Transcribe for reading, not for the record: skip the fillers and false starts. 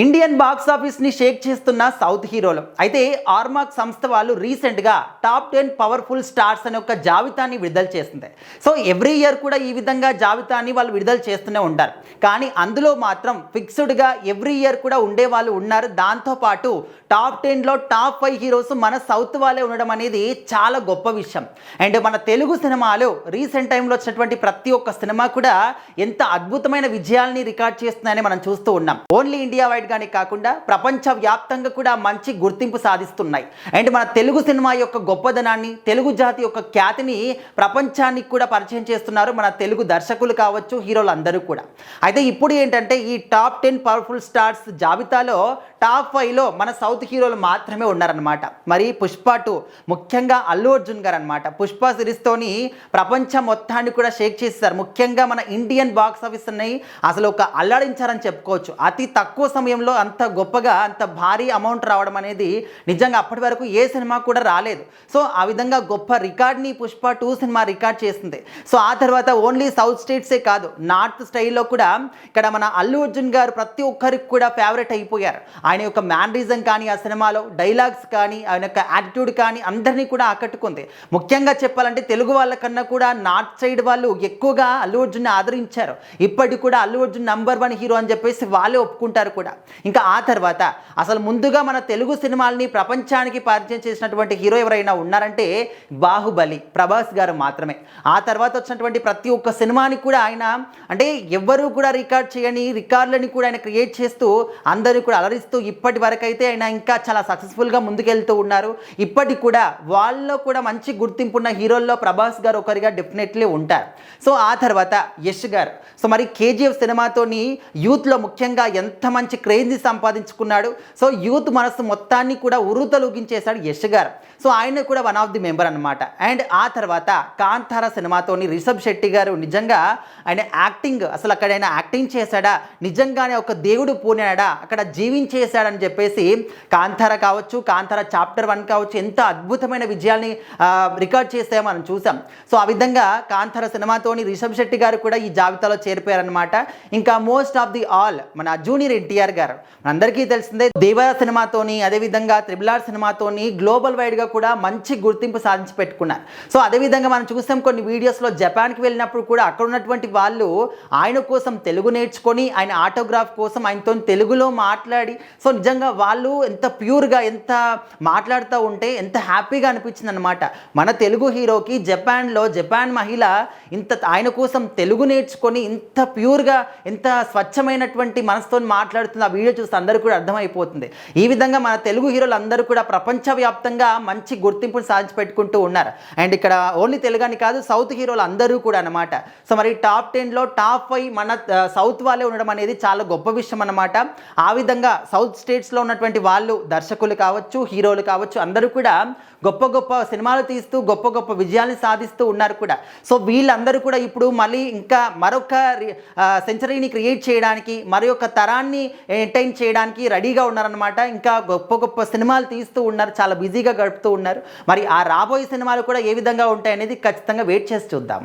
Indian box ఆఫీస్ని షేక్ చేస్తున్న south హీరోలు అయితే ఆర్మాక్ సంస్థ వాళ్ళు రీసెంట్గా టాప్ 10 పవర్ఫుల్ స్టార్స్ అనే ఒక జాబితాని విడుదల చేస్తుంది. సో ఎవ్రీ ఇయర్ కూడా ఈ విధంగా జాబితాని వాళ్ళు విడుదల చేస్తూనే ఉంటారు. కానీ అందులో మాత్రం ఫిక్స్డ్గా ఎవ్రీ ఇయర్ కూడా ఉండే వాళ్ళు ఉన్నారు. దాంతోపాటు టాప్ 10లో టాప్ 5 హీరోస్ మన సౌత్ వాళ్ళే ఉండడం అనేది చాలా గొప్ప విషయం. అండ్ మన తెలుగు సినిమాలు రీసెంట్ టైంలో వచ్చినటువంటి ప్రతి ఒక్క సినిమా కూడా ఎంత అద్భుతమైన విజయాల్ని రికార్డ్ చేస్తున్నాయని మనం చూస్తూ ఉన్నాం. ఓన్లీ ఇండియా వైడ్ గానే కాకుండా ప్రపంచ వ్యాప్తంగా కూడా మంచి గుర్తింపు సాధిస్తున్నాయి. అండ్ మన తెలుగు సినిమా యొక్క గొప్పదనాన్ని, తెలుగు జాతి యొక్క ఖ్యాతిని ప్రపంచానికి కూడా పరిచయం చేస్తున్నారు మన తెలుగు దర్శకులు కావచ్చు, హీరోలు అందరూ కూడా. అయితే ఇప్పుడు ఏంటంటే ఈ టాప్ 10 పవర్ఫుల్ స్టార్స్ జాబితాలో టాప్ 5లో మన సౌత్ హీరోలు మాత్రమే ఉన్నారనమాట. మరి పుష్ప 2 ముఖ్యంగా అల్లు అర్జున్ గారు అనమాట. పుష్ప సిరీస్తోని ప్రపంచం మొత్తాన్ని కూడా షేక్ చేశారు. ముఖ్యంగా మన ఇండియన్ బాక్స్ ఆఫీస్ అన్నవి అసలు ఒక అల్లాడించారని చెప్పుకోవచ్చు. అతి తక్కువ సమయంలో అంత గొప్పగా అంత భారీ అమౌంట్ రావడం అనేది నిజంగా అప్పటి వరకు ఏ సినిమా కూడా రాలేదు. సో ఆ విధంగా గొప్ప రికార్డ్ని పుష్ప 2 సినిమా రికార్డ్ చేసింది. సో ఆ తర్వాత ఓన్లీ సౌత్ స్టేట్సే కాదు, నార్త్ స్టైల్లో కూడా ఇక్కడ మన అల్లు అర్జున్ గారు ప్రతి ఒక్కరికి కూడా ఫేవరెట్ అయిపోయారు. ఆయన యొక్క మ్యానరిజం కానీ, ఆ సినిమాలో డైలాగ్స్ కానీ, ఆయన యొక్క యాటిట్యూడ్ కానీ అందరినీ కూడా ఆకట్టుకుంది. ముఖ్యంగా చెప్పాలంటే తెలుగు వాళ్ళకన్నా కూడా నార్త్ సైడ్ వాళ్ళు ఎక్కువగా అల్లు అర్జున్ని ఆదరించారు. ఇప్పటికి కూడా అల్లు అర్జున్ #1 హీరో అని చెప్పేసి వాళ్ళే ఒప్పుకుంటారు కూడా. ఇంకా ఆ తర్వాత అసలు ముందుగా మన తెలుగు సినిమాల్ని ప్రపంచానికి పరిచయం చేసినటువంటి హీరో ఎవరైనా ఉన్నారంటే బాహుబలి ప్రభాస్ గారు మాత్రమే. ఆ తర్వాత వచ్చినటువంటి ప్రతి ఒక్క సినిమాని కూడా ఆయన అంటే ఎవ్వరూ కూడా రికార్డ్ చేయని రికార్డులని కూడా ఆయన క్రియేట్ చేస్తూ అందరూ కూడా అలరిస్తూ ఇప్పటి వరకు అయితే ఆయన ఇంకా చాలా సక్సెస్ఫుల్గా ముందుకెళ్తూ ఉన్నారు. ఇప్పటికి కూడా వాళ్ళలో కూడా మంచి గుర్తింపు ఉన్న హీరోల్లో ప్రభాస్ గారు ఒకరిగా డెఫినెట్లీ ఉంటారు. సో ఆ తర్వాత యష్ గారు. సో మరి కేజీఎఫ్ సినిమాతోని యూత్లో ముఖ్యంగా ఎంత మంచి క్రేజ్ని సంపాదించుకున్నాడు. సో యూత్ మనసు మొత్తాన్ని కూడా ఉర్రూతలూగించేశాడు యష్ గారు. సో ఆయన కూడా వన్ ఆఫ్ ది మెంబర్ అనమాట. అండ్ ఆ తర్వాత కాంతార సినిమాతోని రిషబ్ శెట్టి గారు నిజంగా ఆయన యాక్టింగ్ అసలు అక్కడ ఆయన యాక్టింగ్ చేశాడా, నిజంగానే ఒక దేవుడు పూనాడా, అక్కడ జీవించేశాడని చెప్పేసి కాంతార కావచ్చు, కాంతార చాప్టర్ 1 కావచ్చు, ఎంత అద్భుతమైన విజయాల్ని రికార్డ్ చేసామో మనం చూసాం. సో ఆ విధంగా కాంతార సినిమాతోని రిషబ్ శెట్టి గారు కూడా ఈ జాబితాలో చేరిపోయారనమాట. ఇంకా మోస్ట్ ఆఫ్ ది ఆల్ మన జూనియర్ ఎన్టీఆర్ గారు అందరికీ తెలిసిందే. దేవా సినిమాతోని, అదేవిధంగా త్రిబుల్ ఆర్ సినిమాతోని గ్లోబల్ వైడ్గా కూడా మంచి గుర్తింపు సాధించి పెట్టుకున్నారు. సో అదేవిధంగా మనం చూసాం కొన్ని వీడియోస్లో జపాన్కి వెళ్ళినప్పుడు కూడా అక్కడ ఉన్నటువంటి వాళ్ళు ఆయన కోసం తెలుగు నేర్చుకొని, ఆయన ఆటోగ్రాఫ్ కోసం ఆయనతో తెలుగులో మాట్లాడి, సో నిజంగా వాళ్ళు ఎంత ప్యూర్గా ఎంత మాట్లాడుతూ ఉంటే ఎంత హ్యాపీగా అనిపించింది అనమాట. మన తెలుగు హీరోకి జపాన్లో జపాన్ మహిళ ఇంత ఆయన కోసం తెలుగు నేర్చుకొని ఇంత ప్యూర్గా ఎంత స్వచ్ఛమైనటువంటి మనసుతో మాట్లాడుతుంది. ఆ వీడియో చూస్తే అందరూ కూడా అర్థమైపోతుంది. ఈ విధంగా మన తెలుగు హీరోలు అందరూ కూడా ప్రపంచవ్యాప్తంగా మంచి గుర్తింపును సాధించి పెట్టుకుంటూ ఉన్నారు. అండ్ ఇక్కడ ఓన్లీ తెలుగుని కాదు, సౌత్ హీరోలు అందరూ కూడా అనమాట. సో మరి టాప్ 10లో టాప్ 5 మన సౌత్ వాళ్ళే ఉండడం అనేది చాలా గొప్ప విషయం అనమాట. ఆ విధంగా సౌత్ స్టేట్స్లో ఉన్నటువంటి వాళ్ళు దర్శకులు కావచ్చు, హీరోలు కావచ్చు, అందరూ కూడా గొప్ప గొప్ప సినిమాలు తీస్తూ గొప్ప గొప్ప విజయాల్ని సాధిస్తూ ఉన్నారు కూడా. సో వీళ్ళందరూ కూడా ఇప్పుడు మళ్ళీ ఇంకా మరొక సెంచరీని క్రియేట్ చేయడానికి, మరొక తరాన్ని ఎంటర్టైన్ చేయడానికి రెడీగా ఉన్నారనమాట. ఇంకా గొప్ప గొప్ప సినిమాలు తీస్తూ ఉన్నారు, చాలా బిజీగా గడుపుతూ ఉన్నారు. మరి ఆ రాబోయే సినిమాలు కూడా ఏ విధంగా ఉంటాయనేది ఖచ్చితంగా వెయిట్ చేసి చూద్దాం.